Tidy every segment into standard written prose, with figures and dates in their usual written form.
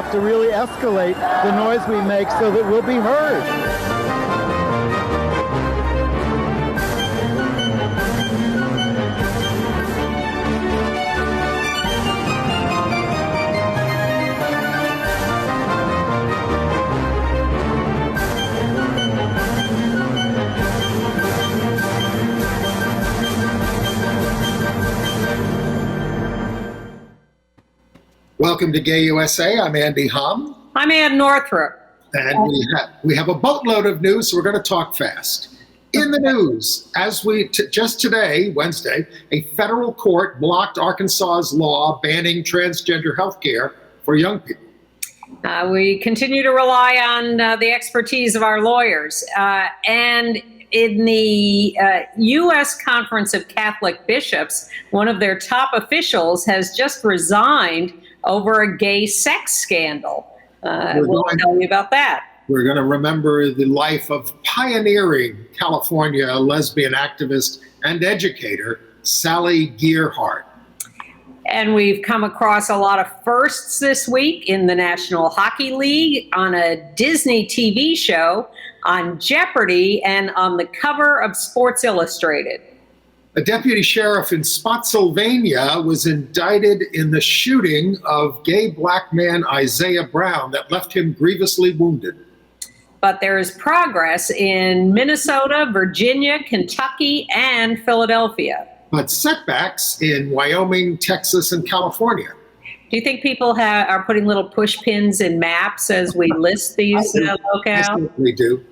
have to really escalate the noise we make so that we'll be heard. Welcome to Gay USA. I'm Andy Hum. I'm Ann Northrup. And we have a boatload of news, so we're going to talk fast. In the news, as just today, Wednesday, a federal court blocked Arkansas's law banning transgender health care for young people. We continue to rely on the expertise of our lawyers. And in the U.S. Conference of Catholic Bishops, one of their top officials has just resigned over a gay sex scandal. We'll tell you about that. We're going to remember the life of pioneering California lesbian activist and educator, Sally Gearhart. And we've come across a lot of firsts this week in the National Hockey League, on a Disney TV show, on Jeopardy, and on the cover of Sports Illustrated. A deputy sheriff in Spotsylvania was indicted in the shooting of gay black man Isaiah Brown that left him grievously wounded. But there is progress in Minnesota, Virginia, Kentucky, and Philadelphia. But setbacks in Wyoming, Texas, and California. Do you think people are putting little push pins in maps as we list these locales? I certainly do.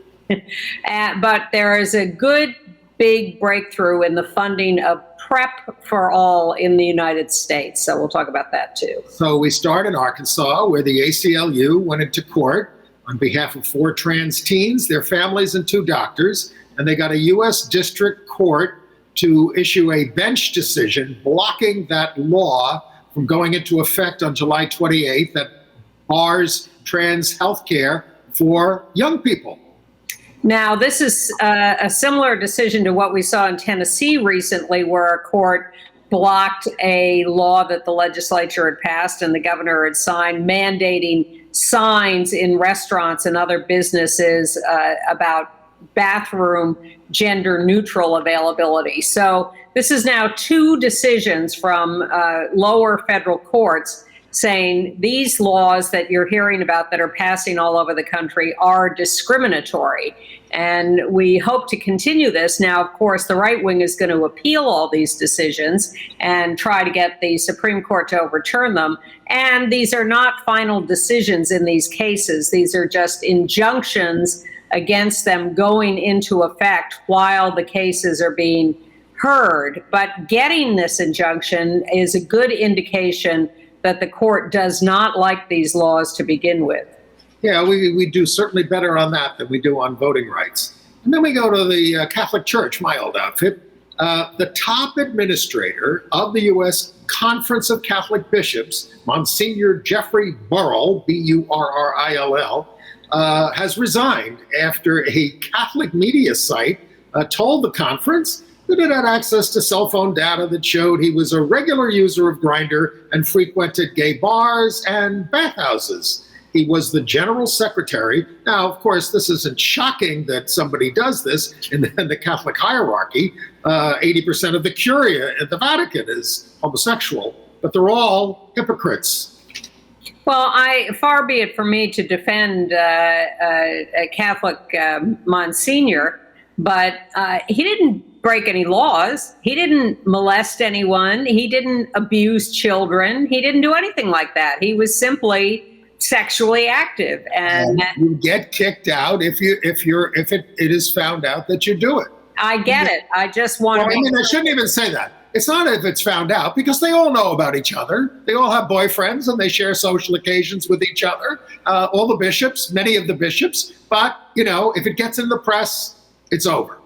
But there is a good big breakthrough in the funding of PrEP for all in the United States. So we'll talk about that too. So we start in Arkansas, where the ACLU went into court on behalf of 4 trans teens, their families, and 2 doctors. And they got a U.S. District Court to issue a bench decision blocking that law from going into effect on July 28th that bars trans health care for young people. Now, this is a similar decision to what we saw in Tennessee recently, where a court blocked a law that the legislature had passed and the governor had signed, mandating signs in restaurants and other businesses about bathroom gender neutral availability. So this is now 2 decisions from lower federal courts saying these laws that you're hearing about that are passing all over the country are discriminatory. And we hope to continue this. Now, of course, the right wing is going to appeal all these decisions and try to get the Supreme Court to overturn them. And these are not final decisions in these cases. These are just injunctions against them going into effect while the cases are being heard. But getting this injunction is a good indication that the court does not like these laws to begin with. Yeah, we do certainly better on that than we do on voting rights. And then we go to the Catholic Church, my old outfit. The top administrator of the U.S. Conference of Catholic Bishops, Monsignor Jeffrey Burrill, B-U-R-R-I-L-L, has resigned after a Catholic media site told the conference that it had access to cell phone data that showed he was a regular user of Grindr and frequented gay bars and bathhouses. He was the general secretary. Now, of course, this isn't shocking that somebody does this in the Catholic hierarchy. 80% of the curia at the Vatican is homosexual, but they're all hypocrites. Well, far be it from me to defend a Catholic Monsignor, but he didn't break any laws. He didn't molest anyone. He didn't abuse children. He didn't do anything like that. He was simply sexually active, and you get kicked out if it is found out that you do it. I get it. I just want to. I mean, I shouldn't even say that. It's not if it's found out, because they all know about each other. They all have boyfriends and they share social occasions with each other. All the bishops, many of the bishops. But if it gets in the press, it's over.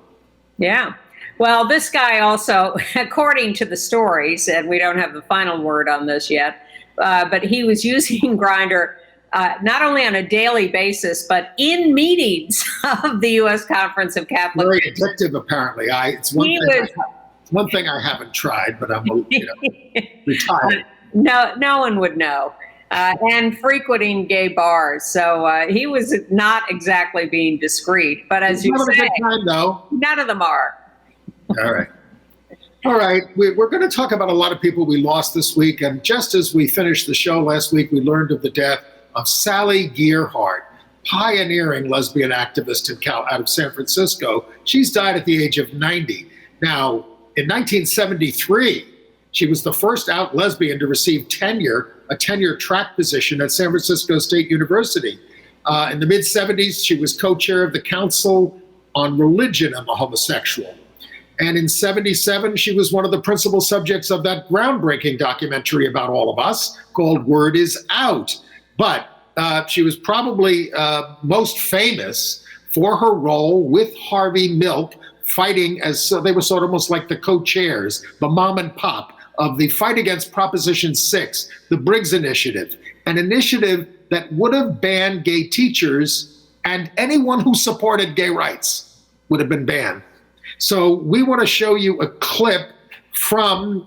Yeah. Well, this guy also, according to the stories, and we don't have the final word on this yet, but he was using Grindr not only on a daily basis, but in meetings of the U.S. Conference of Catholic Bishops. Very addictive, apparently. It's one thing I haven't tried, but I'm retired. No one would know. and frequenting gay bars. So he was not exactly being discreet. But as you say, a good time, though. none of them are. All right. All right. We're going to talk about a lot of people we lost this week. And just as we finished the show last week, we learned of the death of Sally Gearhart, pioneering lesbian activist out of San Francisco. She's died at the age of 90. Now, in 1973, she was the first out lesbian to receive a tenure track position at San Francisco State University. In the mid-70s, she was co-chair of the Council on Religion and the Homosexual. And in 77, she was one of the principal subjects of that groundbreaking documentary about all of us called Word Is Out. But she was probably most famous for her role with Harvey Milk fighting so they were sort of almost like the co-chairs, the mom and pop of the fight against Proposition 6, the Briggs Initiative, an initiative that would have banned gay teachers, and anyone who supported gay rights would have been banned. So we want to show you a clip from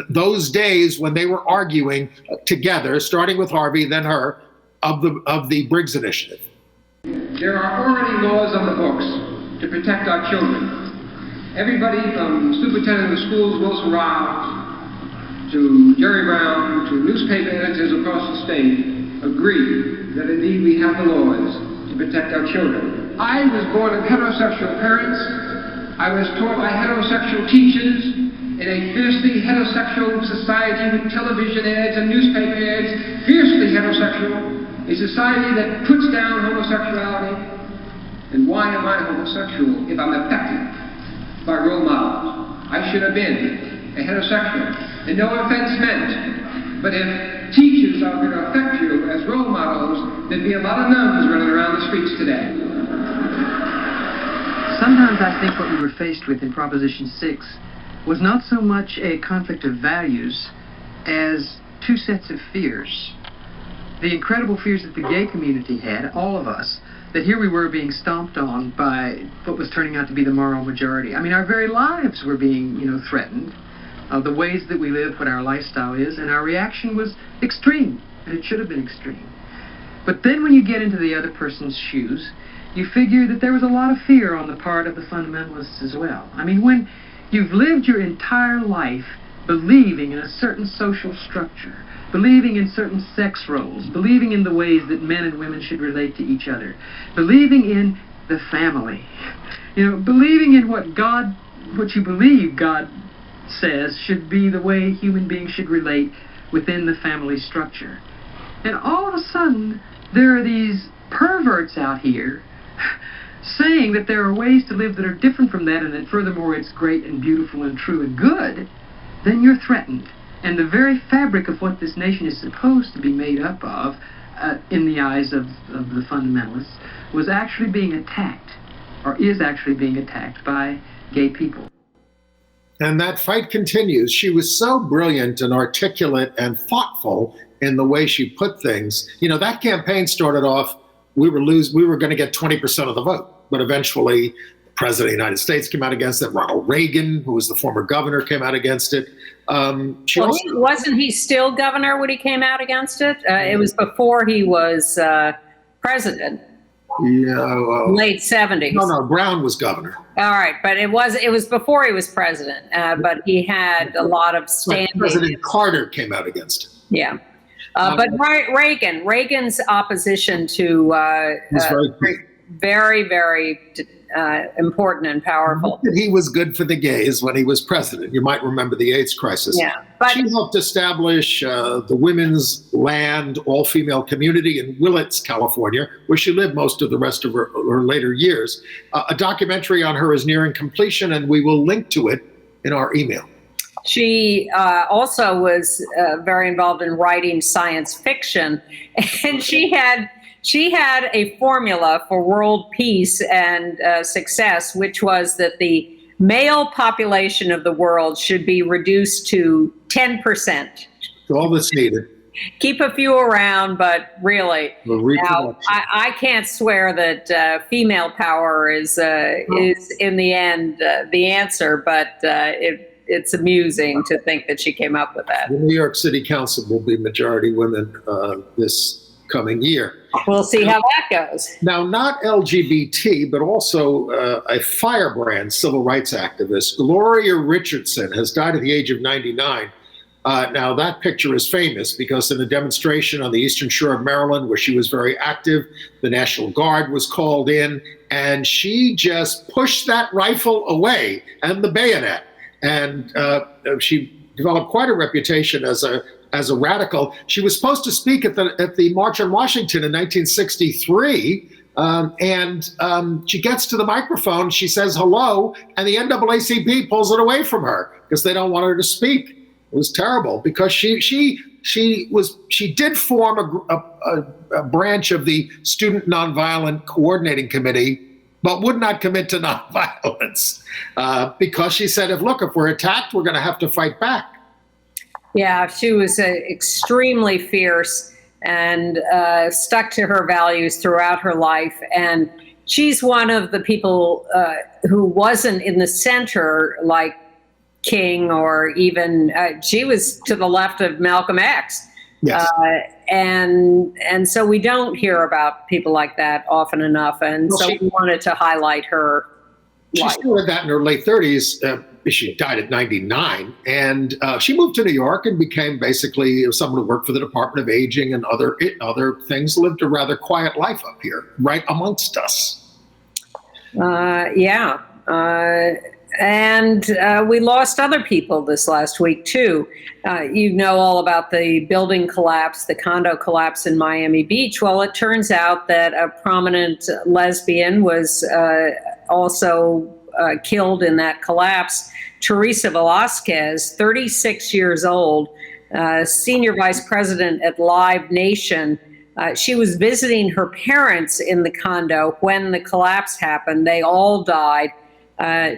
those days when they were arguing together, starting with Harvey, then her, of the Briggs Initiative. There are already laws on the books to protect our children. Everybody from superintendent of schools Wilson Rouse to Jerry Brown to newspaper editors across the state agree that indeed we have the laws to protect our children. I was born of heterosexual parents. I was taught by heterosexual teachers in a fiercely heterosexual society with television ads and newspaper ads, fiercely heterosexual, a society that puts down homosexuality. And why am I homosexual if I'm affected by role models? I should have been a heterosexual. And no offense meant, but if teachers are going to affect you as role models, there'd be a lot of nuns running around the streets today. Sometimes I think what we were faced with in Proposition 6 was not so much a conflict of values as two sets of fears. The incredible fears that the gay community had, all of us, that here we were being stomped on by what was turning out to be the moral majority. I mean, our very lives were being, threatened. The ways that we live, what our lifestyle is, and our reaction was extreme, and it should have been extreme. But then when you get into the other person's shoes, you figure that there was a lot of fear on the part of the fundamentalists as well. I mean, when you've lived your entire life believing in a certain social structure, believing in certain sex roles, believing in the ways that men and women should relate to each other, believing in the family, believing in what you believe God says should be the way human beings should relate within the family structure. And all of a sudden, there are these perverts out here saying that there are ways to live that are different from that, and that furthermore it's great and beautiful and true and good. Then you're threatened. And the very fabric of what this nation is supposed to be made up of, in the eyes of the fundamentalists, was actually being attacked, or is actually being attacked by gay people. And that fight continues. She was so brilliant and articulate and thoughtful in the way she put things. That campaign started off, we were going to get 20% of the vote, but eventually the President of the United States came out against it. Ronald Reagan, who was the former governor, came out agained it. Wasn't he still governor when he came out against it? It was before he was president. Yeah, late 70s. No, Brown was governor. All right, but it was before he was president. But he had a lot of standing. President Carter came out against it. Yeah, but Reagan's opposition to was very, very important and powerful. He was good for the gays when he was president. You might remember the AIDS crisis. Yeah, but she helped establish the women's land, all-female community in Willits, California, where she lived most of the rest of her later years. A documentary on her is nearing completion, and we will link to it in our email. She also was very involved in writing science fiction, and she had a formula for world peace and success, which was that the male population of the world should be reduced to 10%. All that's needed. Keep a few around, but really, now, I can't swear that female power is in the end the answer, but it's amusing to think that she came up with that. The New York City Council will be majority women this coming year. We'll see how that goes. Now, not LGBT, but also a firebrand civil rights activist, Gloria Richardson, has died at the age of 99. Now, that picture is famous because in a demonstration on the eastern shore of Maryland, where she was very active, the National Guard was called in, and she just pushed that rifle away and the bayonet. And she developed quite a reputation as a radical. She was supposed to speak at the March on Washington in 1963, and she gets to the microphone, she says hello, and the NAACP pulls it away from her because they don't want her to speak. It was terrible because she did form a branch of the Student Nonviolent Coordinating Committee, but would not commit to nonviolence because she said, if we're attacked, we're going to have to fight back. Yeah, she was extremely fierce and stuck to her values throughout her life. And she's one of the people who wasn't in the center like King, or even she was to the left of Malcolm X. Yes. And so we don't hear about people like that often enough. And Well, so we wanted to highlight her She life. started that in her late 30s. She died at 99, and she moved to New York and became basically someone who worked for the Department of Aging and other things. Lived a rather quiet life up here, right amongst us. And we lost other people this last week, too. You know all about the building collapse, the condo collapse in Miami Beach. Well, it turns out that a prominent lesbian was also killed in that collapse. Teresa Velasquez, 36 years old, senior vice president at Live Nation. She was visiting her parents in the condo when the collapse happened. They all died.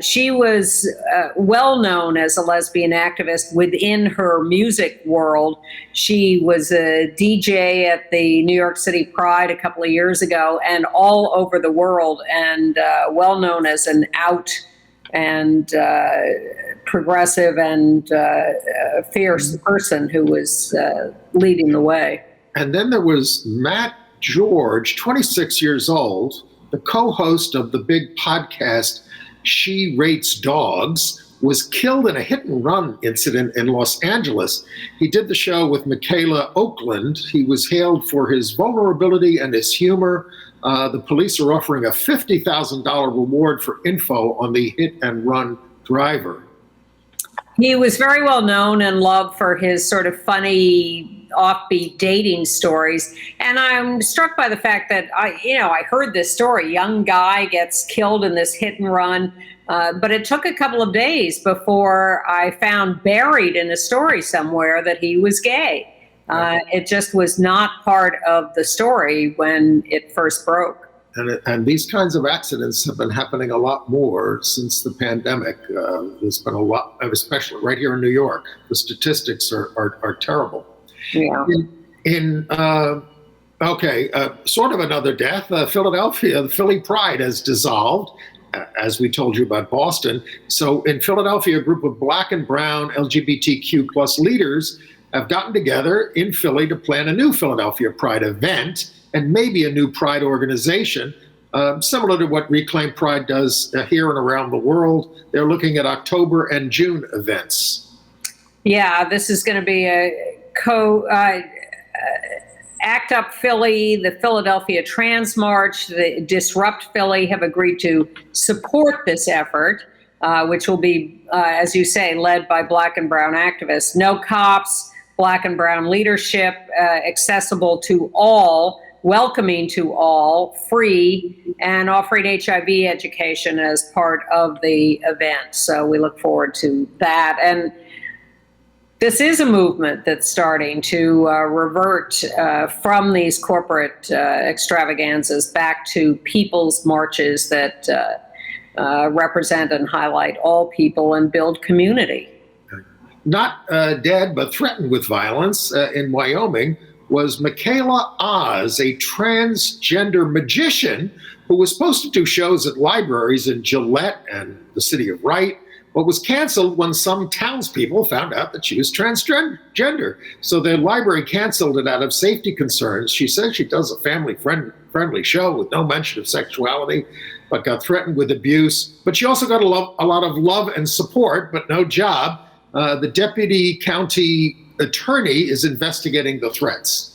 She was well known as a lesbian activist within her music world. She was a DJ at the New York City Pride a couple of years ago and all over the world, and well known as an out and progressive and fierce person who was leading the way. And then there was Matt George, 26 years old, the co-host of the big podcast She Rates Dogs, was killed in a hit-and-run incident in Los Angeles. He did the show with Michaela Oakland. He was hailed for his vulnerability and his humor. The police are offering a $50,000 reward for info on the hit-and-run driver. He was very well known and loved for his sort of funny, offbeat dating stories. And I'm struck by the fact that I heard this story. Young guy gets killed in this hit and run, but it took a couple of days before I found buried in a story somewhere that he was gay. It just was not part of the story when it first broke. And these kinds of accidents have been happening a lot more since the pandemic. There's been a lot, especially right here in New York. The statistics are terrible. Yeah. Sort of another death. Philadelphia, the Philly Pride has dissolved, as we told you about Boston. So in Philadelphia, a group of Black and brown LGBTQ plus leaders have gotten together in Philly to plan a new Philadelphia Pride event and maybe a new Pride organization, similar to what Reclaim Pride does here and around the world. They're looking at October and June events. Yeah, this is going to be a ACT UP Philly, the Philadelphia Trans March, the Disrupt Philly have agreed to support this effort, which will be, as you say, led by Black and brown activists. No cops, Black and brown leadership, accessible to all, welcoming to all, free, and offering HIV education as part of the event. So we look forward to that. And this is a movement that's starting to revert from these corporate extravaganzas back to people's marches that represent and highlight all people and build community. Not dead, but threatened with violence in Wyoming was Michaela Oz, a transgender magician who was supposed to do shows at libraries in Gillette and the city of Wright, but was canceled when some townspeople found out that she was transgender. So the library canceled it out of safety concerns. She says she does a family-friendly show with no mention of sexuality, but got threatened with abuse. But she also got a lot of love and support, but no job. The deputy county attorney is investigating the threats.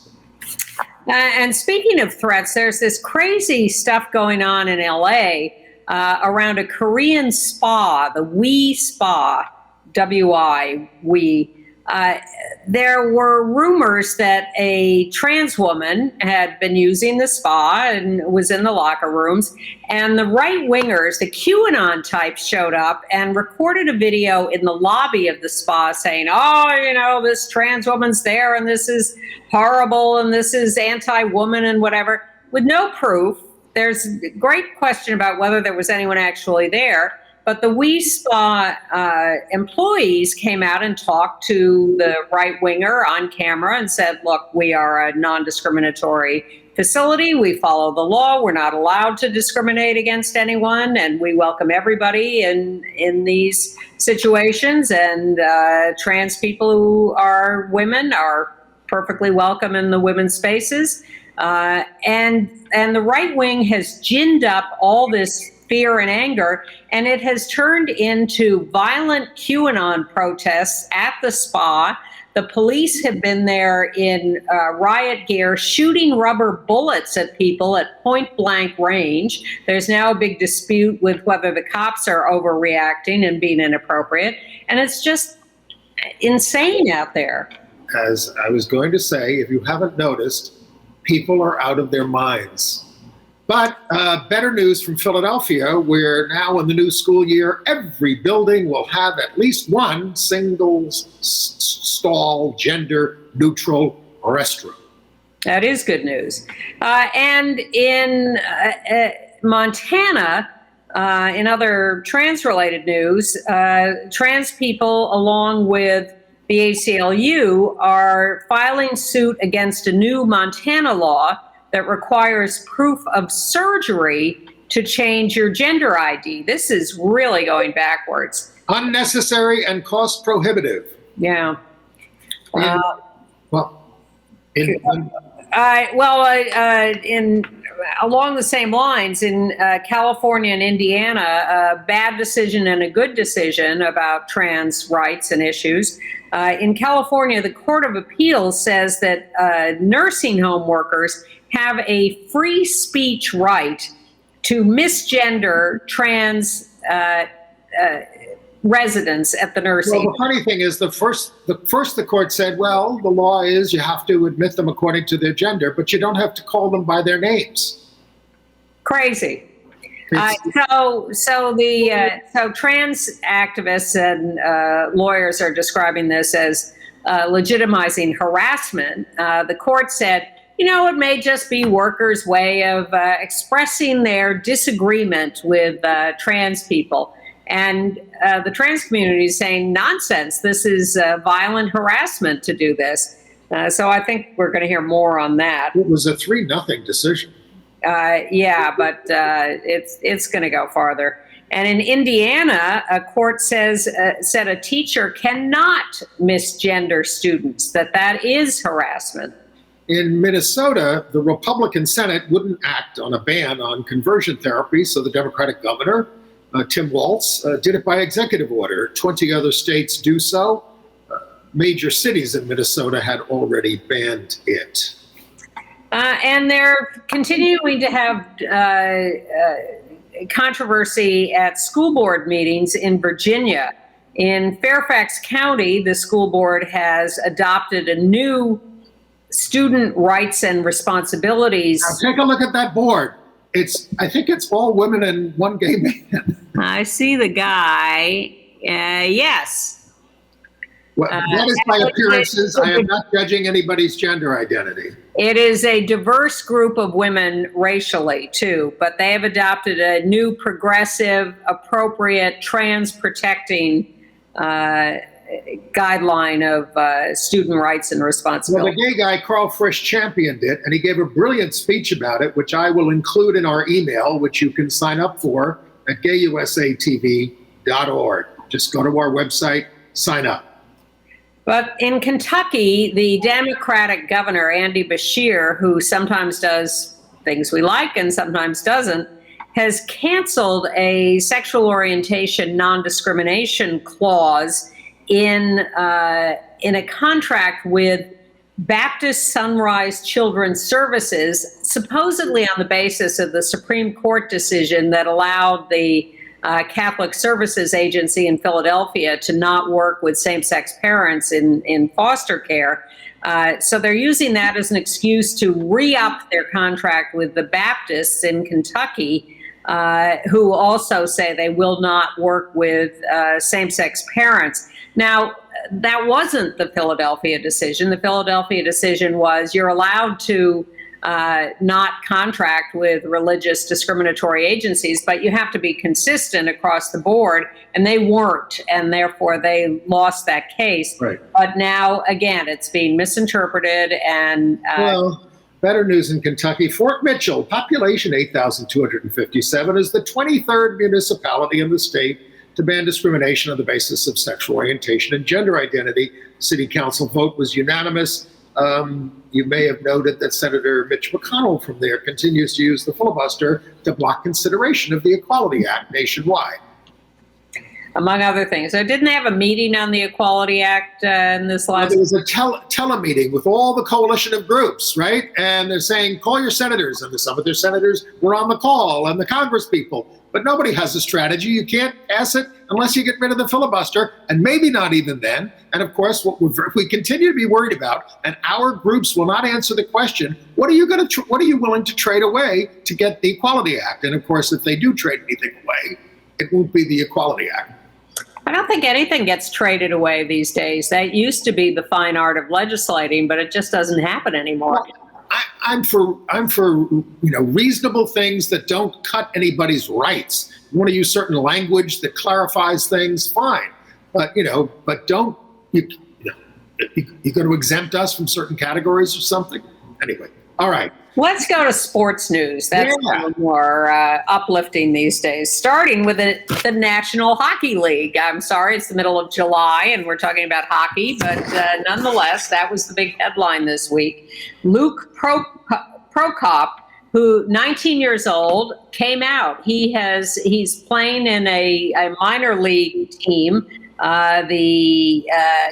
And speaking of threats, there's this crazy stuff going on in LA around a Korean spa, the WE Spa, W-I, WE. There were rumors that a trans woman had been using the spa and was in the locker rooms, and the right-wingers, the QAnon types, showed up and recorded a video in the lobby of the spa saying, oh, you know, this trans woman's there and this is horrible and this is anti-woman and whatever, with no proof. There's a great question about whether there was anyone actually there. But the WE Spa employees came out and talked to the right-winger on camera and said, look, we are a non-discriminatory facility. We follow the law. We're not allowed to discriminate against anyone. And we welcome everybody in these situations. And trans people who are women are perfectly welcome in the women's spaces. And the right wing has ginned up all this fear and anger, and it has turned into violent QAnon protests at the spa. The police have been there in riot gear, shooting rubber bullets at people at point blank range. There's now a big dispute with whether the cops are overreacting and being inappropriate, and it's just insane out there. As I was going to say, if you haven't noticed, people are out of their minds. But better news from Philadelphia, where now in the new school year, every building will have at least one single stall, gender-neutral restroom. That is good news. And in Montana, in other trans-related news, trans people, along with the ACLU, are filing suit against a new Montana law that requires proof of surgery to change your gender ID. This is really going backwards. Unnecessary and cost prohibitive. Yeah. Along the same lines, in California and Indiana, a bad decision and a good decision about trans rights and issues. In California, the Court of Appeals says that nursing home workers have a free speech right to misgender trans residents at the nursing home. Well, the funny thing is, the court said, well, the law is you have to admit them according to their gender, but you don't have to call them by their names. Crazy. So trans activists and lawyers are describing this as legitimizing harassment. The court said, you know, it may just be workers' way of expressing their disagreement with trans people. And the trans community is saying, nonsense, this is violent harassment to do this. So I think we're going to hear more on that. It was a 3-0 decision. Yeah, but it's going to go farther. And in Indiana, a court said a teacher cannot misgender students, that is harassment. In Minnesota, the Republican Senate wouldn't act on a ban on conversion therapy, so the Democratic governor, Tim Walz, did it by executive order. 20 other states do so. Major cities in Minnesota had already banned it. And they're continuing to have controversy at school board meetings in Virginia. In Fairfax County, the school board has adopted a new student rights and responsibilities. Now take a look at that board. I think it's all women and one gay man. I see the guy. Yes. Well, that is by appearances. I am not judging anybody's gender identity. It is a diverse group of women racially, too, but they have adopted a new progressive, appropriate, trans-protecting guideline of student rights and responsibility. Well, the gay guy, Carl Frisch, championed it, and he gave a brilliant speech about it, which I will include in our email, which you can sign up for at gayusatv.org. Just go to our website, sign up. But in Kentucky, the Democratic governor, Andy Beshear, who sometimes does things we like and sometimes doesn't, has canceled a sexual orientation non-discrimination clause in a contract with Baptist Sunrise Children's Services, supposedly on the basis of the Supreme Court decision that allowed the Catholic Services Agency in Philadelphia to not work with same-sex parents in foster care. So they're using that as an excuse to re-up their contract with the Baptists in Kentucky, who also say they will not work with same-sex parents. Now, that wasn't the Philadelphia decision. The Philadelphia decision was you're allowed to not contract with religious discriminatory agencies, but you have to be consistent across the board, and they weren't, and therefore they lost that case. Right. But now, again, it's being misinterpreted, and well, better news in Kentucky. Fort Mitchell, population 8,257, is the 23rd municipality in the state to ban discrimination on the basis of sexual orientation and gender identity. The city council vote was unanimous. You may have noted that Senator Mitch McConnell from there continues to use the filibuster to block consideration of the Equality Act nationwide. among other things. So didn't they have a meeting on the Equality Act in this last? There was a telemeeting with all the coalition of groups, right? And they're saying, call your senators. And some of their senators were on the call, and the Congress people. But nobody has a strategy. You can't pass it unless you get rid of the filibuster, and maybe not even then. And of course, what we continue to be worried about, and our groups will not answer the question, what are you willing to trade away to get the Equality Act? And of course, if they do trade anything away, it won't be the Equality Act. I don't think anything gets traded away these days. That used to be the fine art of legislating, but it just doesn't happen anymore. Well, I'm for reasonable things that don't cut anybody's rights. You want to use certain language that clarifies things, fine. But don't you're going to exempt us from certain categories or something? Anyway, all right. Let's go to sports news. That's a little more uplifting these days. Starting with the National Hockey League. I'm sorry, it's the middle of July and we're talking about hockey, but nonetheless, that was the big headline this week. Luke Prokop, who 19 years old, came out. He's playing in a minor league team, the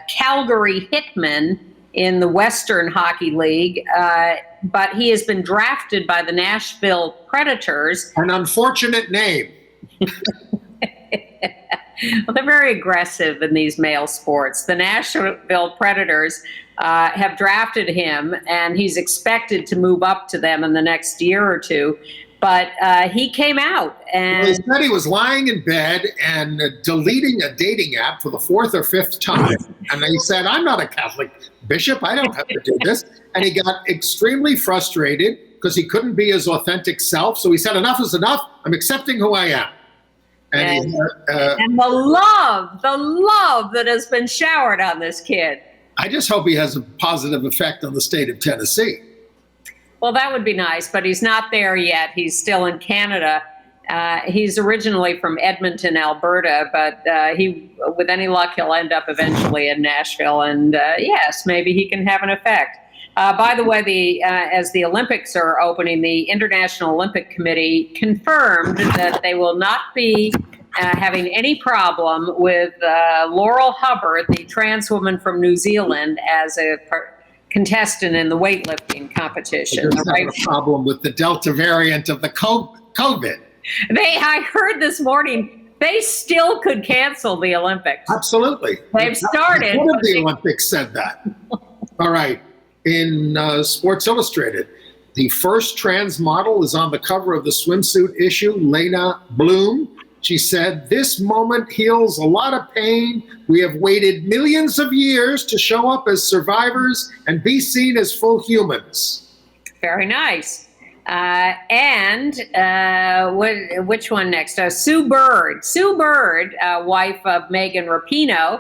Calgary Hitmen in the Western Hockey League, but he has been drafted by the Nashville Predators. An unfortunate name. Well, they're very aggressive in these male sports. The Nashville Predators have drafted him, and he's expected to move up to them in the next year or two. But he came out and he said he was lying in bed and deleting a dating app for the fourth or fifth time. And he said, I'm not a Catholic bishop. I don't have to do this. And he got extremely frustrated because he couldn't be his authentic self. So he said, enough is enough. I'm accepting who I am. And the love that has been showered on this kid. I just hope he has a positive effect on the state of Tennessee. Well, that would be nice, but he's not there yet. He's still in Canada. He's originally from Edmonton, Alberta, but with any luck, he'll end up eventually in Nashville. And yes, maybe he can have an effect. By the way, as the Olympics are opening, the International Olympic Committee confirmed that they will not be having any problem with Laurel Hubbard, the trans woman from New Zealand, as a contestant in the weightlifting competition. There's not a problem with the Delta variant of the COVID. I heard this morning, they still could cancel the Olympics. Absolutely. They've started. One of the Olympics said that. All right. In Sports Illustrated, the first trans model is on the cover of the swimsuit issue, Lena Bloom. She said, this moment heals a lot of pain. We have waited millions of years to show up as survivors and be seen as full humans. Very nice. Which one next? Sue Bird. Sue Bird, wife of Megan Rapinoe.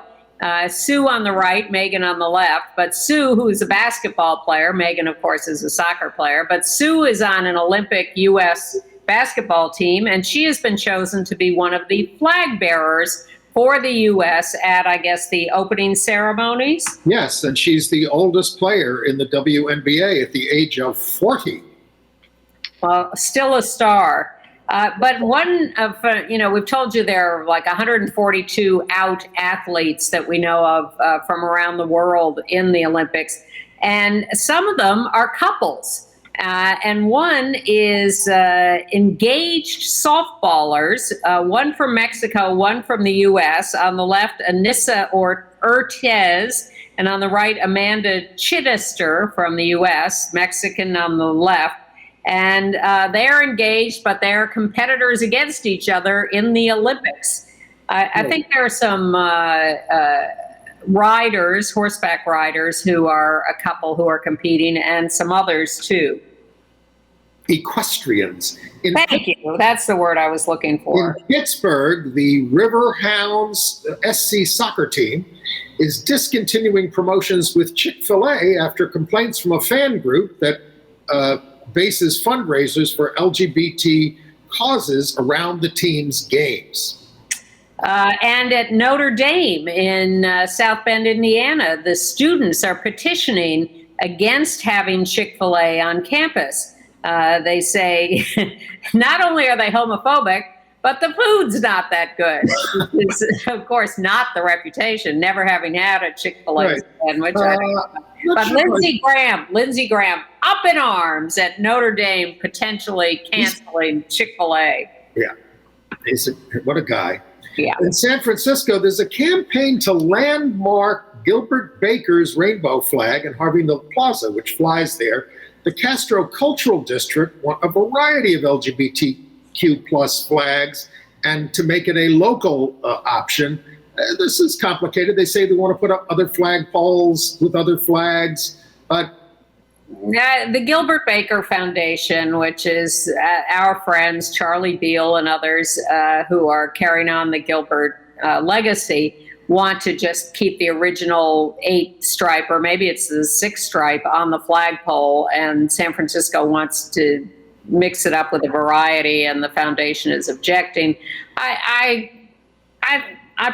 Sue on the right, Megan on the left. But Sue, who is a basketball player, Megan, of course, is a soccer player. But Sue is on an Olympic U.S. basketball team, and she has been chosen to be one of the flag bearers for the U.S. at, I guess, the opening ceremonies. Yes, and she's the oldest player in the WNBA at the age of 40. Well, still a star. But one of, we've told you there are like 142 out athletes that we know of from around the world in the Olympics. And some of them are couples. And one is engaged softballers, one from Mexico, one from the U.S. On the left, Anissa Ortiz, and on the right, Amanda Chittister from the U.S., Mexican on the left. And they're engaged, but they're competitors against each other in the Olympics. I think there are some riders, horseback riders, who are a couple who are competing, and some others too. Equestrians. Thank you. That's the word I was looking for. In Pittsburgh, the Riverhounds SC soccer team is discontinuing promotions with Chick-fil-A after complaints from a fan group that bases fundraisers for LGBT causes around the team's games. And at Notre Dame in South Bend, Indiana, the students are petitioning against having Chick-fil-A on campus. They say not only are they homophobic, but the food's not that good. It's, of course, not the reputation, never having had a Chick-fil-A sandwich. But Lindsey Graham, up in arms at Notre Dame, potentially canceling Chick-fil-A. Yeah, what a guy. Yeah. In San Francisco, there's a campaign to landmark Gilbert Baker's rainbow flag in Harvey Milk Plaza, which flies there. The Castro Cultural District want a variety of LGBTQ plus flags, and to make it a local option. This is complicated. They say they want to put up other flag poles with other flags, but the Gilbert Baker Foundation, which is our friends Charlie Beal and others who are carrying on the Gilbert legacy, want to just keep the original 8 stripe, or maybe it's the 6 stripe, on the flagpole, and San Francisco wants to mix it up with a variety, and the foundation is objecting. I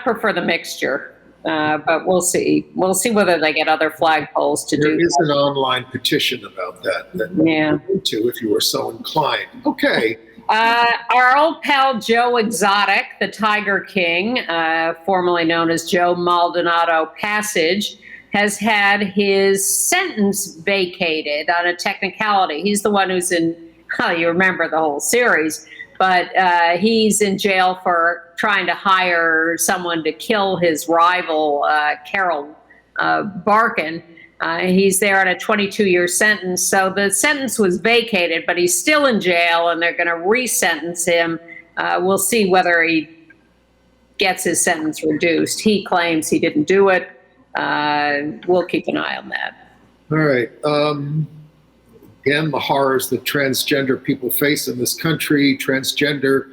prefer the mixture, but we'll see. We'll see whether they get other flagpoles to do. There is an online petition about that you can go to if you were so inclined. Okay. Our old pal Joe Exotic, the Tiger King, formerly known as Joe Maldonado Passage, has had his sentence vacated on a technicality. He's the one who's in, you remember the whole series, but he's in jail for trying to hire someone to kill his rival, Carol Barkin. He's there on a 22-year sentence. So the sentence was vacated, but he's still in jail, and they're going to re-sentence him. We'll see whether he gets his sentence reduced. He claims he didn't do it. We'll keep an eye on that. All right. Again, the horrors that transgender people face in this country. Transgender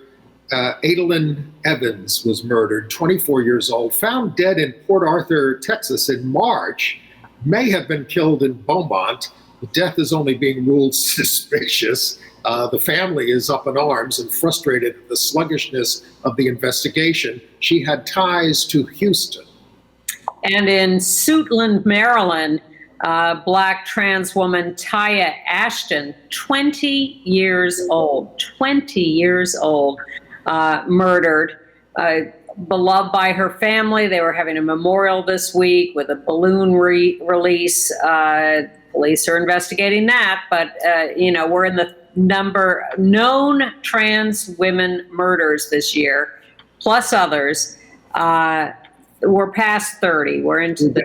Adalyn Evans was murdered, 24 years old, found dead in Port Arthur, Texas in March. May have been killed in Beaumont. The death is only being ruled suspicious. The family is up in arms and frustrated at the sluggishness of the investigation. She had ties to Houston. And in Suitland, Maryland, Black trans woman Taya Ashton, 20 years old, murdered. Beloved by her family. They were having a memorial this week with a balloon release. Police are investigating that, but we're in the number known trans women murders this year, plus others. We're past 30. We're into the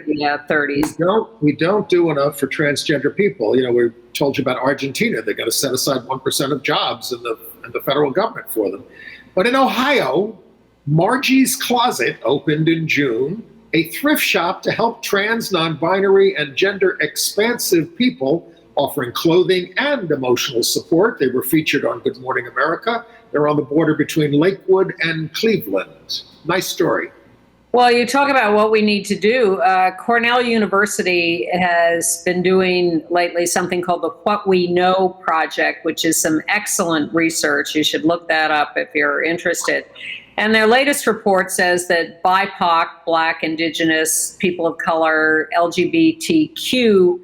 30s. We don't do enough for transgender people. We told you about Argentina. They're going to set aside 1% of jobs in the federal government for them. But in Ohio, Margie's Closet opened in June, a thrift shop to help trans, non-binary, and gender-expansive people, offering clothing and emotional support. They were featured on Good Morning America. They're on the border between Lakewood and Cleveland. Nice story. Well, you talk about what we need to do. Cornell University has been doing lately something called the What We Know Project, which is some excellent research. You should look that up if you're interested. And their latest report says that BIPOC, Black, Indigenous, people of color, LGBTQ,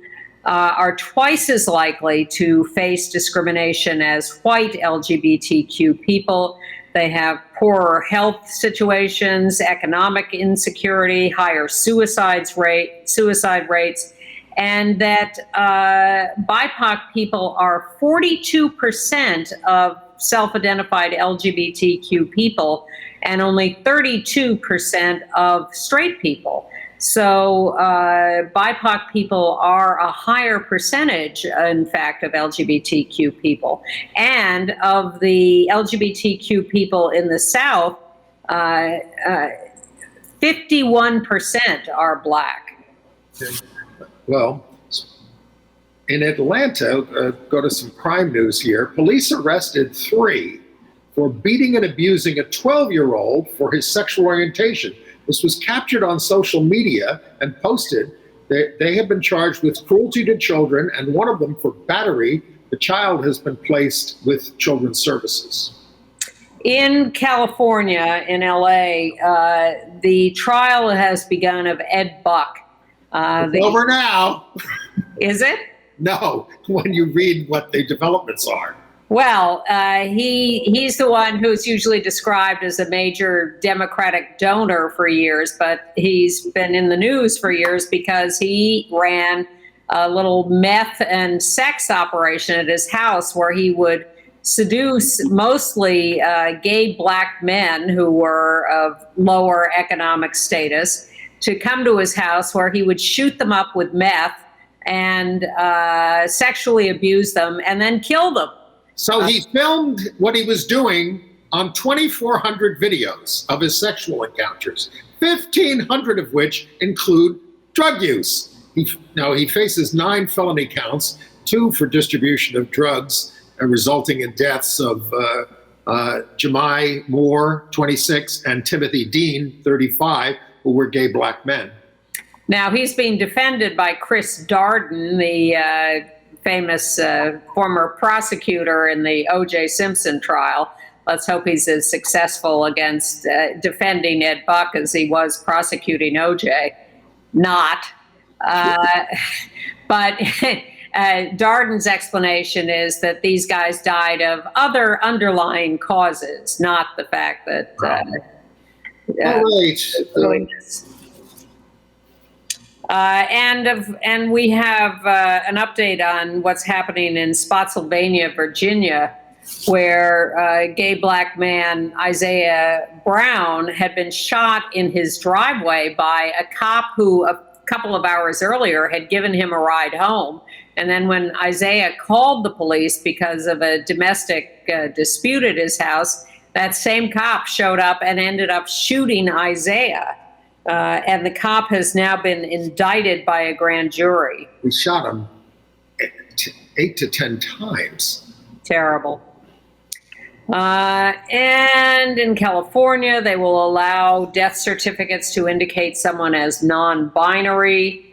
are twice as likely to face discrimination as white LGBTQ people. They have poorer health situations, economic insecurity, higher suicide rates, and that BIPOC people are 42% of self-identified LGBTQ people and only 32% of straight people. So BIPOC people are a higher percentage, in fact, of LGBTQ people. And of the LGBTQ people in the South, 51% are Black. Well, in Atlanta, go to some crime news here. Police arrested 3 for beating and abusing a 12-year-old for his sexual orientation. This was captured on social media and posted. They have been charged with cruelty to children, and one of them for battery. The child has been placed with Children's Services. In California, in LA, the trial has begun of Ed Buck. It's over now. Is it? No, when you read what the developments are. Well, he's the one who's usually described as a major Democratic donor for years, but he's been in the news for years because he ran a little meth and sex operation at his house where he would seduce mostly gay Black men who were of lower economic status to come to his house, where he would shoot them up with meth and sexually abuse them and then kill them. So he filmed what he was doing on 2,400 videos of his sexual encounters, 1,500 of which include drug use. He faces 9 felony counts, 2 for distribution of drugs, resulting in deaths of Jemai Moore, 26, and Timothy Dean, 35, who were gay Black men. Now, he's being defended by Chris Darden, the famous former prosecutor in the O.J. Simpson trial. Let's hope he's as successful against defending Ed Buck as he was prosecuting O.J. Not. But Darden's explanation is that these guys died of other underlying causes, not the fact that and we have an update on what's happening in Spotsylvania, Virginia, where gay Black man Isaiah Brown had been shot in his driveway by a cop who a couple of hours earlier had given him a ride home. And then when Isaiah called the police because of a domestic dispute at his house, that same cop showed up and ended up shooting Isaiah. And the cop has now been indicted by a grand jury. We shot him 8 to 10 times. Terrible. And in California, they will allow death certificates to indicate someone as non-binary.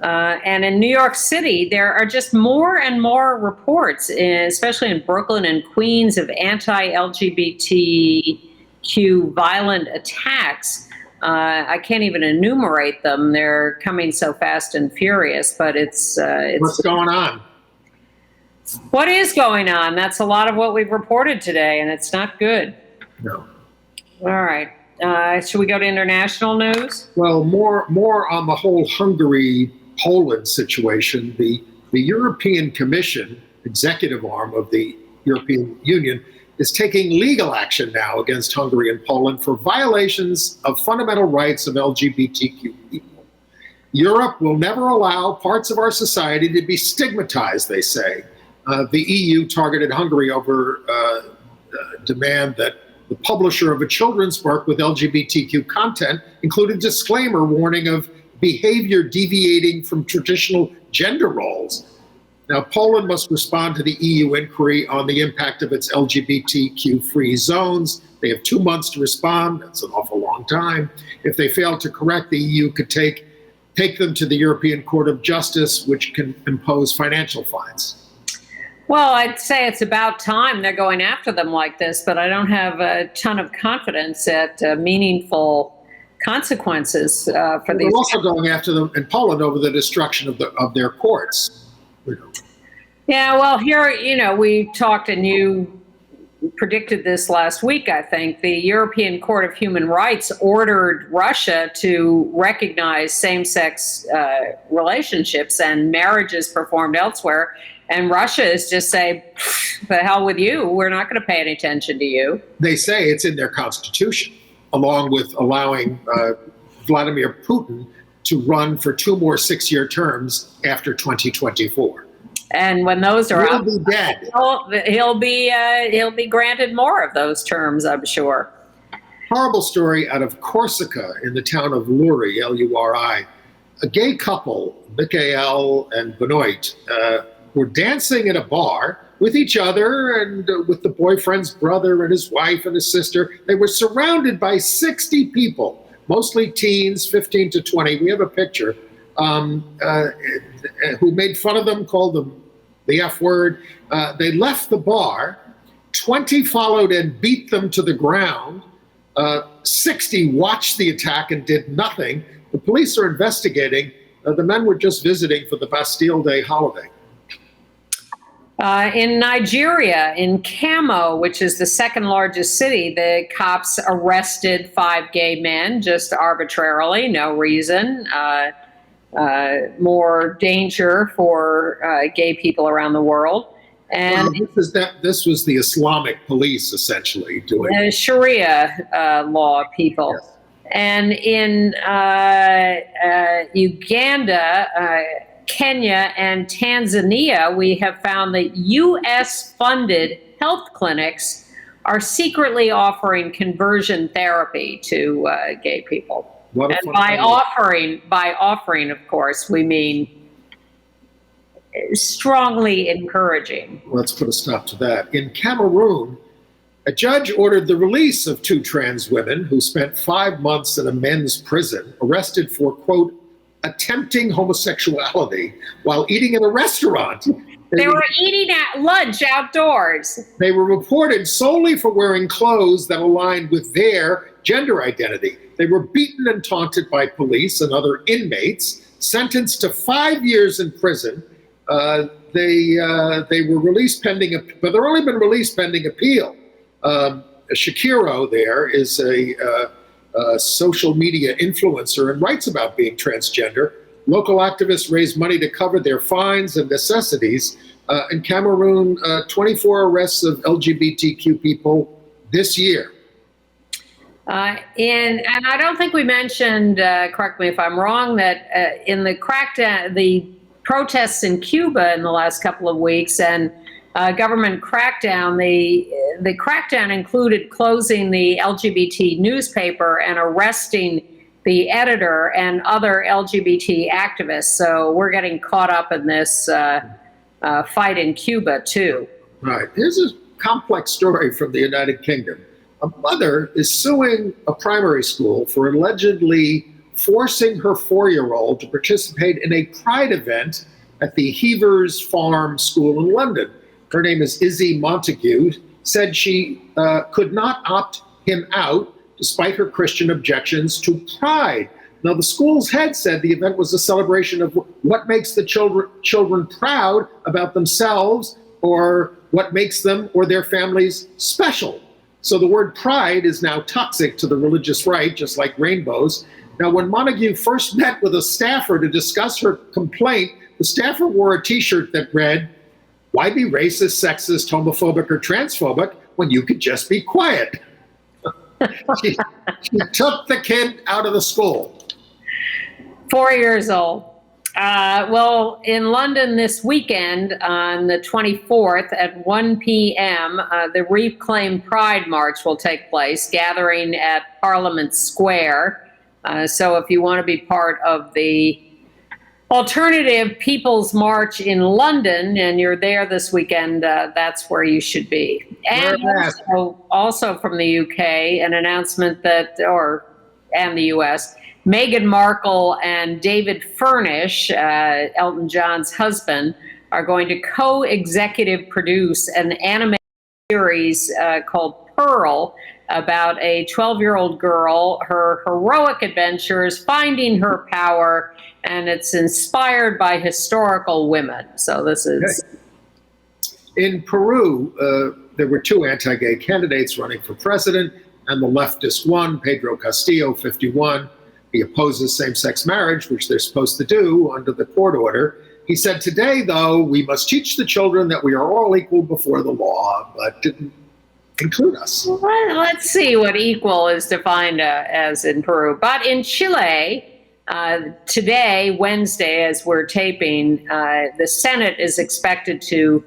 And in New York City, there are just more and more reports, especially in Brooklyn and Queens, of anti-LGBTQ violent attacks. I can't even enumerate them. They're coming so fast and furious, but it's what's going on? What is going on? That's a lot of what we've reported today, and it's not good. No. All right. Should we go to international news? Well, more on the whole Hungary-Poland situation. The European Commission, executive arm of the European Union, is taking legal action now against Hungary and Poland for violations of fundamental rights of LGBTQ people. Europe will never allow parts of our society to be stigmatized, they say. The EU targeted Hungary over demand that the publisher of a children's book with LGBTQ content include a disclaimer warning of behavior deviating from traditional gender roles. Now, Poland must respond to the EU inquiry on the impact of its LGBTQ-free zones. They have 2 months to respond. That's an awful long time. If they fail to correct, the EU could take them to the European Court of Justice, which can impose financial fines. Well, I'd say it's about time they're going after them like this, but I don't have a ton of confidence at meaningful consequences for They're these. also going after them in Poland over the destruction of their courts. Yeah, well, here, we talked and you predicted this last week, I think. The European Court of Human Rights ordered Russia to recognize same-sex relationships and marriages performed elsewhere. And Russia is just saying, the hell with you. We're not going to pay any attention to you. They say it's in their constitution, along with allowing Vladimir Putin to run for 2 more 6-year terms after 2024. And when those are He'll up, be dead. he'll be granted more of those terms, I'm sure. Horrible story out of Corsica in the town of Luri, L-U-R-I. A gay couple, Mikhail and Benoit, were dancing at a bar with each other and with the boyfriend's brother and his wife and his sister. They were surrounded by 60 people, mostly teens, 15 to 20. We have a picture, who made fun of them, called them the F word. They left the bar. 20 followed and beat them to the ground. 60 watched the attack and did nothing. The police are investigating. The men were just visiting for the Bastille Day holiday. In Nigeria, in Kamo, which is the second largest city, the cops arrested 5 gay men just arbitrarily, no reason. More danger for gay people around the world. And this was the Islamic police essentially doing the Sharia law people. Yes. And in Uganda, Kenya, and Tanzania, we have found that U.S.-funded health clinics are secretly offering conversion therapy to gay people. What a And fun by offering, of course, we mean strongly encouraging. Let's put a stop to that. In Cameroon, a judge ordered the release of 2 trans women who spent 5 months in a men's prison, arrested for, quote, attempting homosexuality while eating in a restaurant. They were eating at lunch outdoors. They were reported solely for wearing clothes that aligned with their gender identity. They were beaten and taunted by police and other inmates, sentenced to 5 years in prison. They were released pending, but they're only been released pending appeal. Shakiro there is a social media influencer and writes about being transgender. Local activists raised money to cover their fines and necessities. In Cameroon, 24 arrests of LGBTQ people this year. And I don't think we mentioned, correct me if I'm wrong, that in the crackdown, the protests in Cuba in the last couple of weeks and government crackdown, the crackdown included closing the LGBT newspaper and arresting the editor and other LGBT activists. So we're getting caught up in this fight in Cuba too. Right. Here's a complex story from the United Kingdom. A mother is suing a primary school for allegedly forcing her 4-year-old to participate in a pride event at the Heavers Farm School in London. Her name is Izzy Montague, said she could not opt him out despite her Christian objections to pride. Now, the school's head said the event was a celebration of what makes the children proud about themselves or what makes them or their families special. So the word pride is now toxic to the religious right, just like rainbows. Now, when Montague first met with a staffer to discuss her complaint, the staffer wore a T-shirt that read, "Why be racist, sexist, homophobic, or transphobic when you could just be quiet?" she took the kid out of the school. 4 years old. Well, in London this weekend on the 24th at 1 p.m., the Reclaim Pride March will take place, gathering at Parliament Square. So if you want to be part of the Alternative People's March in London and you're there this weekend, that's where you should be. And also from the UK, an announcement that, and the US, Meghan Markle and David Furnish, Elton John's husband, are going to co-executive produce an animated series called Pearl about a 12-year-old girl, her heroic adventures, finding her power, and it's inspired by historical women. So this is... In Peru, there were two anti-gay candidates running for president, and the leftist won, Pedro Castillo, 51. He opposes same-sex marriage, which they're supposed to do under the court order. He said, today, though, we must teach the children that we are all equal before the law, but didn't include us. Well, let's see what equal is defined as in Peru. But in Chile, today, Wednesday, as we're taping, the Senate is expected to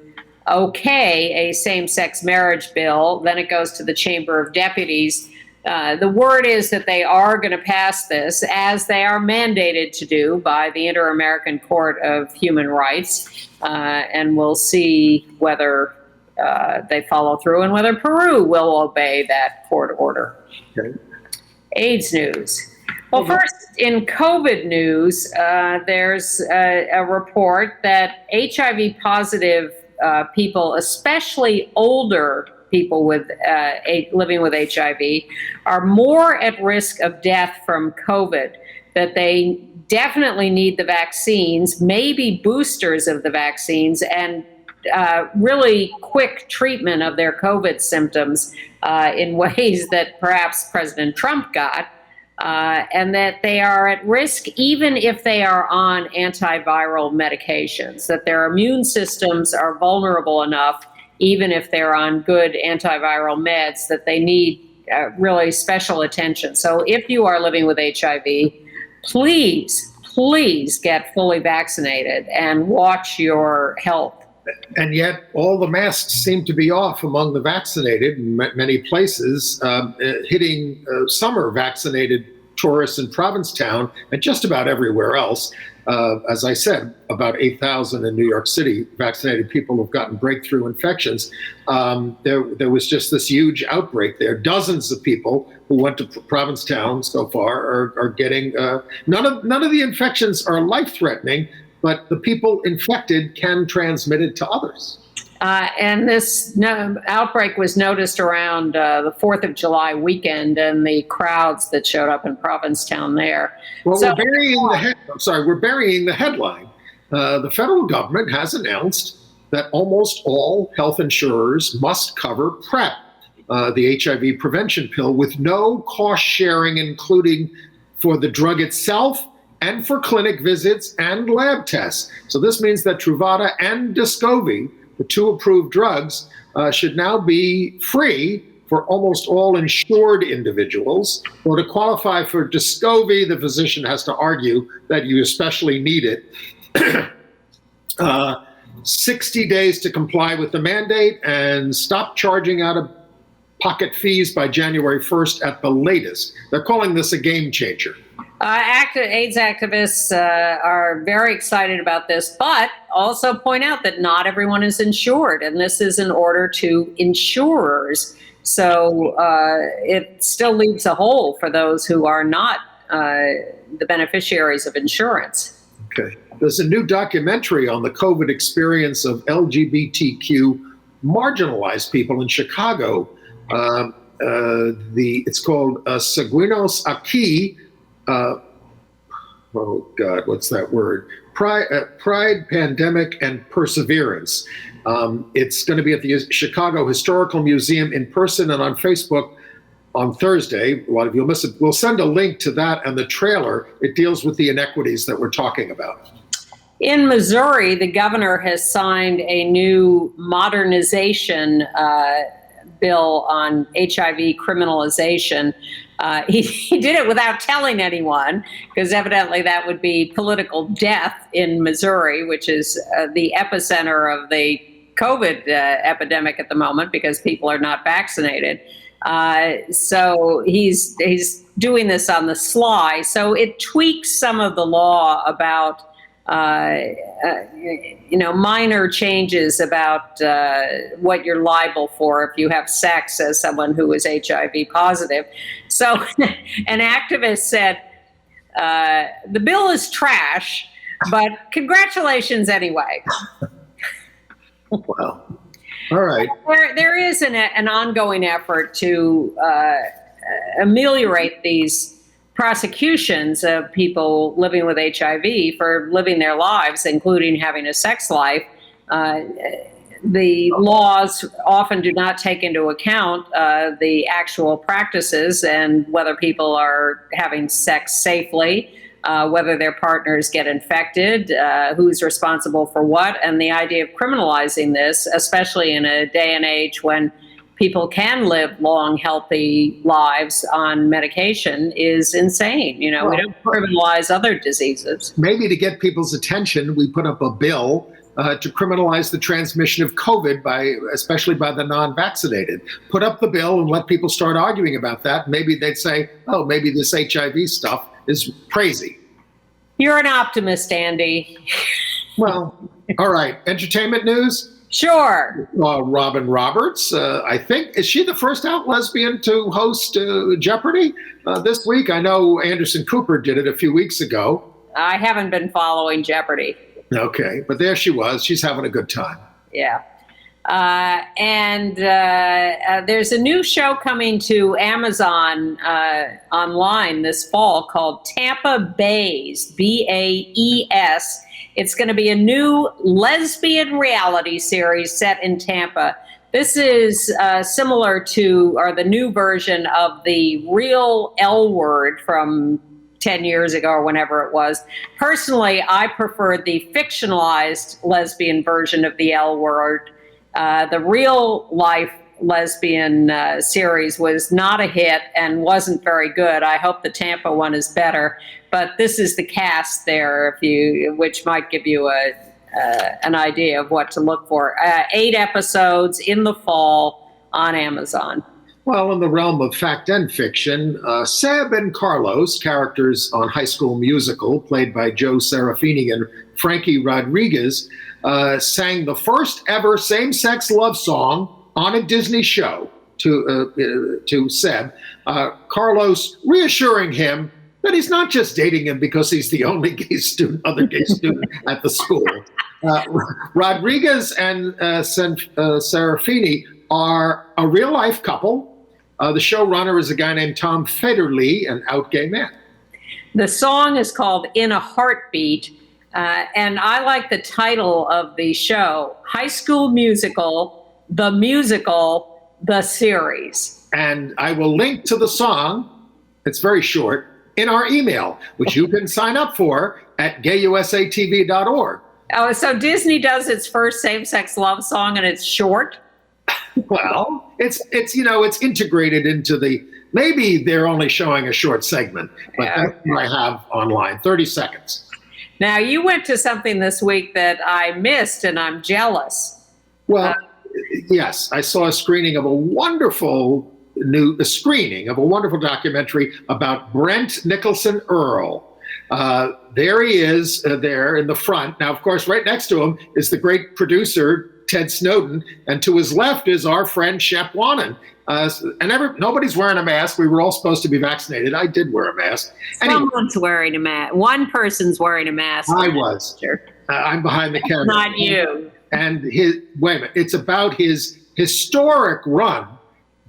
okay a same-sex marriage bill. Then it goes to the Chamber of Deputies. The word is that they are going to pass this, as they are mandated to do by the Inter-American Court of Human Rights, and we'll see whether they follow through and whether Peru will obey that court order. Okay. AIDS news. Well, first, in COVID news, there's a report that HIV-positive people, especially older people with living with HIV, are more at risk of death from COVID, that they definitely need the vaccines, maybe boosters of the vaccines, and really quick treatment of their COVID symptoms in ways that perhaps President Trump got, and that they are at risk even if they are on antiviral medications, that their immune systems are vulnerable enough, even if they're on good antiviral meds, that they need really special attention. So if you are living with HIV, please get fully vaccinated and watch your health. And yet all the masks seem to be off among the vaccinated in many places, hitting summer vaccinated tourists in Provincetown and just about everywhere else. As I said, about 8,000 in New York City vaccinated people have gotten breakthrough infections. There was just this huge outbreak there. Dozens of people who went to Provincetown so far are getting, none of the infections are life-threatening, but the people infected can transmit it to others. And this outbreak was noticed around the 4th of July weekend and the crowds that showed up in Provincetown there. Well, we're burying the headline. The federal government has announced that almost all health insurers must cover PrEP, the HIV prevention pill, with no cost sharing, including for the drug itself and for clinic visits and lab tests. So this means that Truvada and Descovy, the two approved drugs, should now be free for almost all insured individuals. Well, to qualify for Descovy, the physician has to argue that you especially need it. 60 days to comply with the mandate and stop charging out-of-pocket fees by January 1st at the latest. They're calling this a game changer. AIDS activists are very excited about this, but also point out that not everyone is insured, and this is in order to insurers. So it still leaves a hole for those who are not the beneficiaries of insurance. Okay. There's a new documentary on the COVID experience of LGBTQ marginalized people in Chicago. It's called Seguimos Aquí. Oh God, what's that word? Pride, Pandemic, and Perseverance. It's going to be at the Chicago Historical Museum in person and on Facebook on Thursday. A lot of you will miss it. We'll send a link to that and the trailer. It deals with the inequities that we're talking about. In Missouri, the governor has signed a new modernization bill on HIV criminalization. He did it without telling anyone, because evidently that would be political death in Missouri, which is the epicenter of the COVID epidemic at the moment, because people are not vaccinated. So he's doing this on the sly. So it tweaks some of the law about minor changes about what you're liable for if you have sex as someone who is HIV positive. So an activist said, The bill is trash, but congratulations anyway. Well, all right. There is an ongoing effort to ameliorate these prosecutions of people living with HIV for living their lives, including having a sex life. The laws often do not take into account the actual practices and whether people are having sex safely, whether their partners get infected, who's responsible for what. And the idea of criminalizing this, especially in a day and age when people can live long, healthy lives on medication, is insane. We don't criminalize other diseases. Maybe to get people's attention, we put up a bill to criminalize the transmission of COVID, especially by the non-vaccinated. Put up the bill and let people start arguing about that. Maybe they'd say, oh, maybe this HIV stuff is crazy. You're an optimist, Andy. Well, all right. Entertainment news? Sure. Robin Roberts, I think, is she the first out lesbian to host Jeopardy this week? I know Anderson Cooper did it a few weeks ago. I haven't been following Jeopardy. Okay, but there she was. She's having a good time. Yeah. And there's a new show coming to Amazon online this fall called Tampa Baes, Baes. It's going to be a new lesbian reality series set in Tampa. This is similar to, or the new version of the real L Word from 10 years ago or whenever it was. Personally, I preferred the fictionalized lesbian version of the L Word. The real life lesbian series was not a hit and wasn't very good. I hope the Tampa one is better, but this is the cast there, which might give you an idea of what to look for. 8 episodes in the fall on Amazon. Well, in the realm of fact and fiction, Seb and Carlos, characters on High School Musical, played by Joe Serafini and Frankie Rodriguez, sang the first ever same-sex love song on a Disney show to Seb. Carlos reassuring him that he's not just dating him because he's the only other gay student at the school. Rodriguez and Serafini are a real-life couple. The showrunner is a guy named Tom Federle, an out gay man. The song is called In a Heartbeat, and I like the title of the show, High School Musical, the series. And I will link to the song, it's very short, in our email, which you can sign up for at gayusatv.org. Oh, so Disney does its first same-sex love song and it's short? Well, it's integrated into maybe they're only showing a short segment, but that's what I have online, 30 seconds. Now, you went to something this week that I missed, and I'm jealous. Well, yes, I saw a screening of a wonderful documentary about Brent Nicholson Earl. There he is there in the front. Now, of course, right next to him is the great producer, Ted Snowden, and to his left is our friend Shep Wannon. And nobody's wearing a mask. We were all supposed to be vaccinated. I did wear a mask. Someone's wearing a mask. One person's wearing a mask. I was. I'm behind the camera. Not you. And wait a minute. It's about his historic run.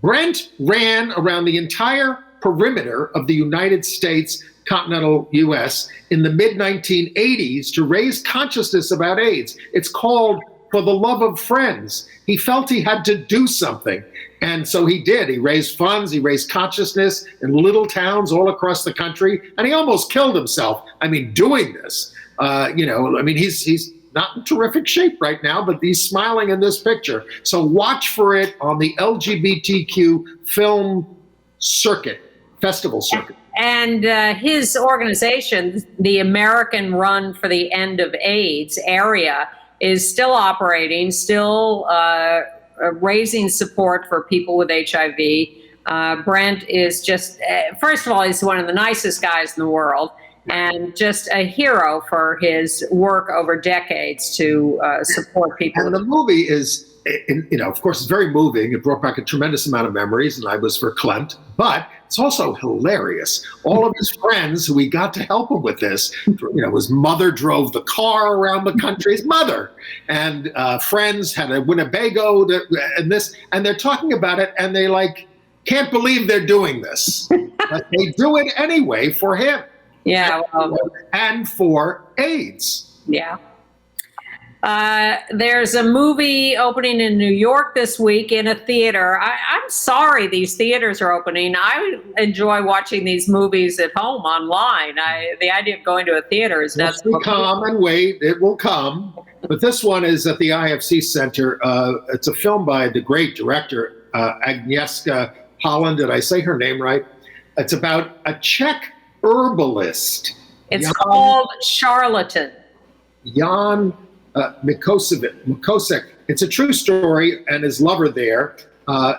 Brent ran around the entire perimeter of the United States, continental U.S., in the mid-1980s to raise consciousness about AIDS. It's called For the Love of Friends. He felt he had to do something. And so he did. He raised funds, he raised consciousness in little towns all across the country, and he almost killed himself. I mean, doing this. He's not in terrific shape right now, but he's smiling in this picture. So watch for it on the LGBTQ film festival circuit. And his organization, the American Run for the End of AIDS area, is still operating, still raising support for people with HIV. Brent is just, first of all, he's one of the nicest guys in the world, and just a hero for his work over decades to support people. And the movie is, of course, it's very moving. It brought back a tremendous amount of memories, and I was verklempt. But It's also hilarious. All of his friends who he got to help him with this, his mother drove the car around the country, his mother, and friends had a Winnebago and they're talking about it, and they can't believe they're doing this. But they do it anyway for him. Yeah. And for AIDS. Yeah. There's a movie opening in New York this week in a theater. I'm sorry these theaters are opening. I enjoy watching these movies at home online. The idea of going to a theater is not so calm and wait. It will come. But this one is at the IFC Center. It's a film by the great director, Agnieszka Holland. Did I say her name right? It's about a Czech herbalist. It's called Charlatan. Jan Mikosek. It's a true story, and his lover there.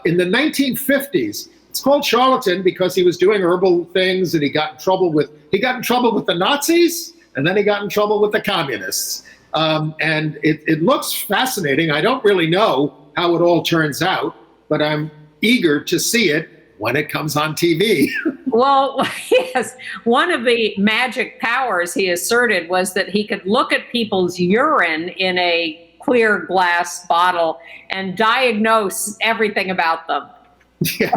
In the 1950s, it's called Charlatan because he was doing herbal things, and he got in trouble with the Nazis, and then he got in trouble with the communists. And it looks fascinating. I don't really know how it all turns out, but I'm eager to see it when it comes on TV. Well, yes. One of the magic powers he asserted was that he could look at people's urine in a clear glass bottle and diagnose everything about them. Yeah.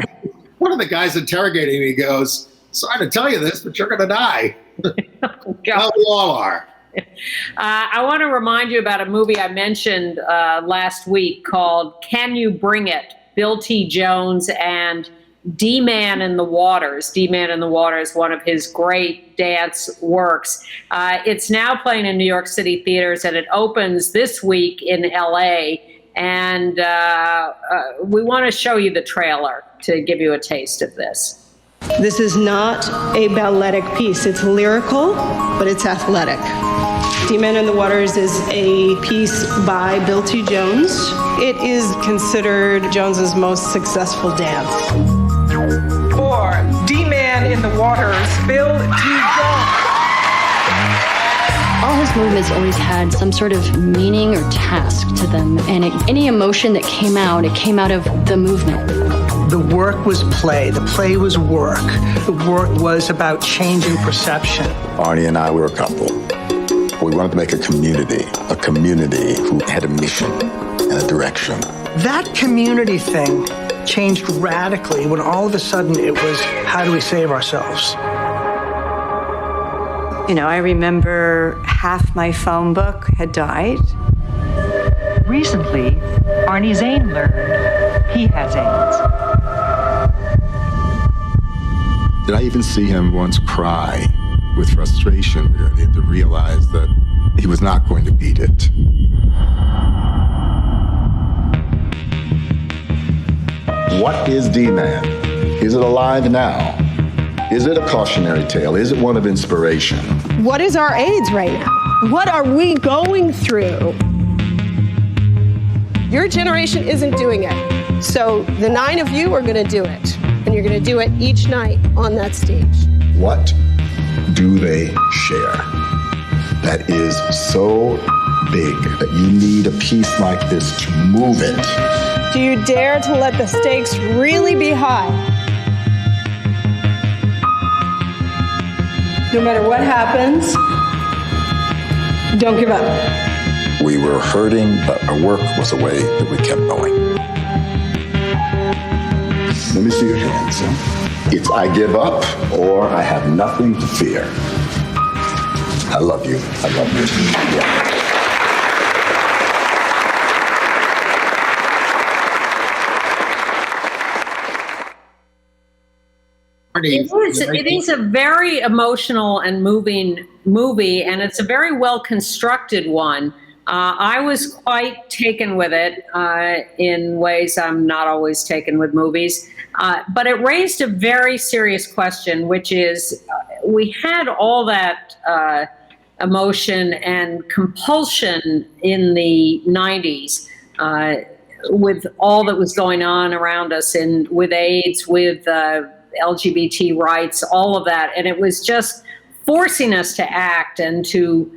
One of the guys interrogating me goes, "Sorry to tell you this, but you're going to die." Well, we all are. I want to remind you about a movie I mentioned last week called Can You Bring It? Bill T. Jones and D-Man in the Waters. D-Man in the Waters, one of his great dance works. It's now playing in New York City theaters, and it opens this week in LA. And we want to show you the trailer to give you a taste of this. This is not a balletic piece. It's lyrical, but it's athletic. D-Man in the Waters is a piece by Bill T. Jones. It is considered Jones's most successful dance. For D-Man in the Waters, Bill T. Jones. All his movements always had some sort of meaning or task to them, and any emotion that came out, it came out of the movement. The work was play. The play was work. The work was about changing perception. Arnie and I were a couple. We wanted to make a community who had a mission and a direction. That community thing changed radically when all of a sudden it was, how do we save ourselves? I remember half my phone book had died. Recently, Arnie Zane learned he has AIDS. Did I even see him once cry with frustration to realize that he was not going to beat it? What is D-Man? Is it alive now? Is it a cautionary tale? Is it one of inspiration? What is our AIDS right now? What are we going through? Your generation isn't doing it. So the 9 of you are going to do it. And you're going to do it each night on that stage. What do they share that is so big that you need a piece like this to move it? Do you dare to let the stakes really be high? No matter what happens, don't give up. We were hurting, but our work was a way that we kept going. Let me see your hands. It's I give up or I have nothing to fear. I love you. I love you. Yeah. It is a very emotional and moving movie, and it's a very well constructed one. I was quite taken with it in ways I'm not always taken with movies, but it raised a very serious question, which is we had all that emotion and compulsion in the 90s with all that was going on around us, and with AIDS, with LGBT rights, all of that. And it was just forcing us to act and to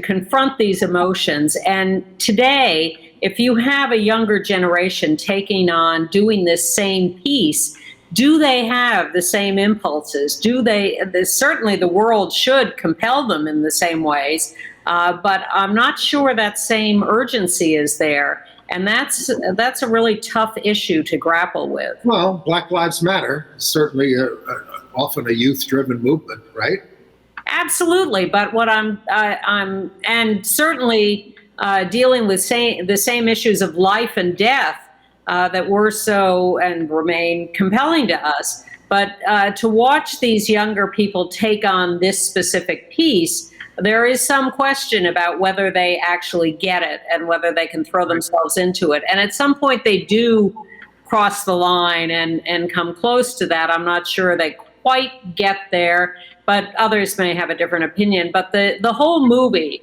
confront these emotions. And today, if you have a younger generation taking on doing this same piece, do they have the same impulses? Certainly the world should compel them in the same ways, but I'm not sure that same urgency is there. And that's a really tough issue to grapple with. Well, Black Lives Matter, certainly often a youth-driven movement, right? Absolutely, but what I'm and certainly dealing with the same issues of life and death that were so and remain compelling to us. But to watch these younger people take on this specific piece, there is some question about whether they actually get it and whether they can throw themselves into it. And at some point they do cross the line and come close to that. I'm not sure they quite get there, but others may have a different opinion. But the whole movie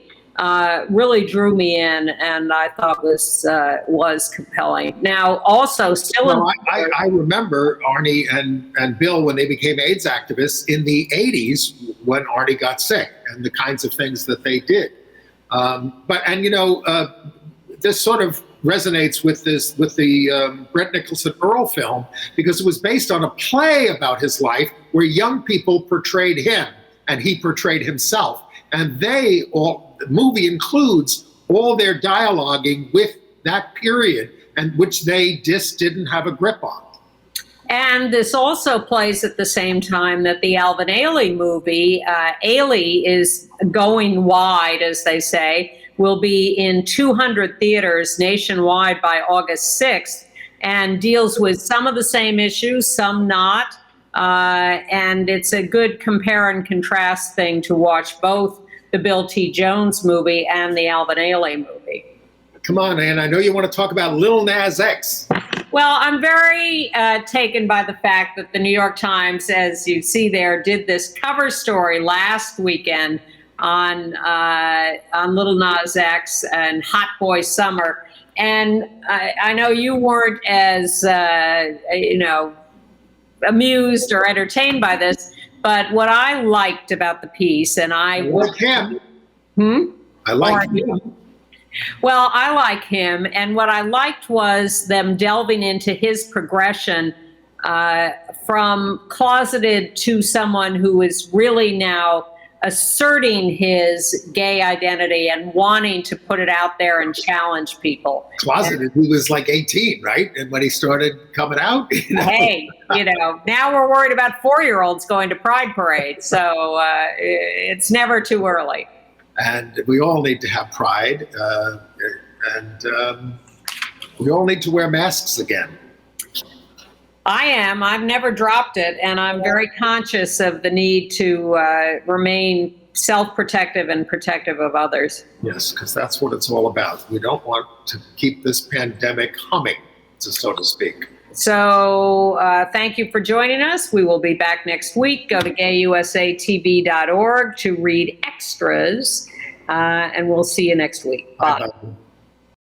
really drew me in, and I thought was compelling. Now, also still, I remember Arnie and Bill when they became AIDS activists in the 80s when Arnie got sick and the kinds of things that they did. This sort of resonates with the Brett Nicholson Earl film, because it was based on a play about his life where young people portrayed him and he portrayed himself. And the movie includes all their dialoguing with that period, and which they just didn't have a grip on. And this also plays at the same time that the Alvin Ailey movie, Ailey is going wide, as they say, will be in 200 theaters nationwide by August 6th, and deals with some of the same issues, some not. And it's a good compare and contrast thing to watch both the Bill T. Jones movie and the Alvin Ailey movie. Come on, Ann, I know you want to talk about Lil Nas X. Well, I'm very taken by the fact that the New York Times, as you see there, did this cover story last weekend on Lil Nas X and Hot Boy Summer. And I know you weren't as, amused or entertained by this, but what I liked about the piece, and I like him. I like him. Well, I like him, and what I liked was them delving into his progression from closeted to someone who is really now asserting his gay identity and wanting to put it out there and challenge people. Closeted, he was like 18, right? And when he started coming out, Hey, now we're worried about 4-year-olds going to Pride Parade, so it's never too early. And we all need to have pride, and we all need to wear masks again. I am. I've never dropped it, and I'm very conscious of the need to remain self-protective and protective of others. Yes, because that's what it's all about. We don't want to keep this pandemic humming, so to speak. So thank you for joining us. We will be back next week. Go to gayusatv.org to read extras, and we'll see you next week. Bye. Bye.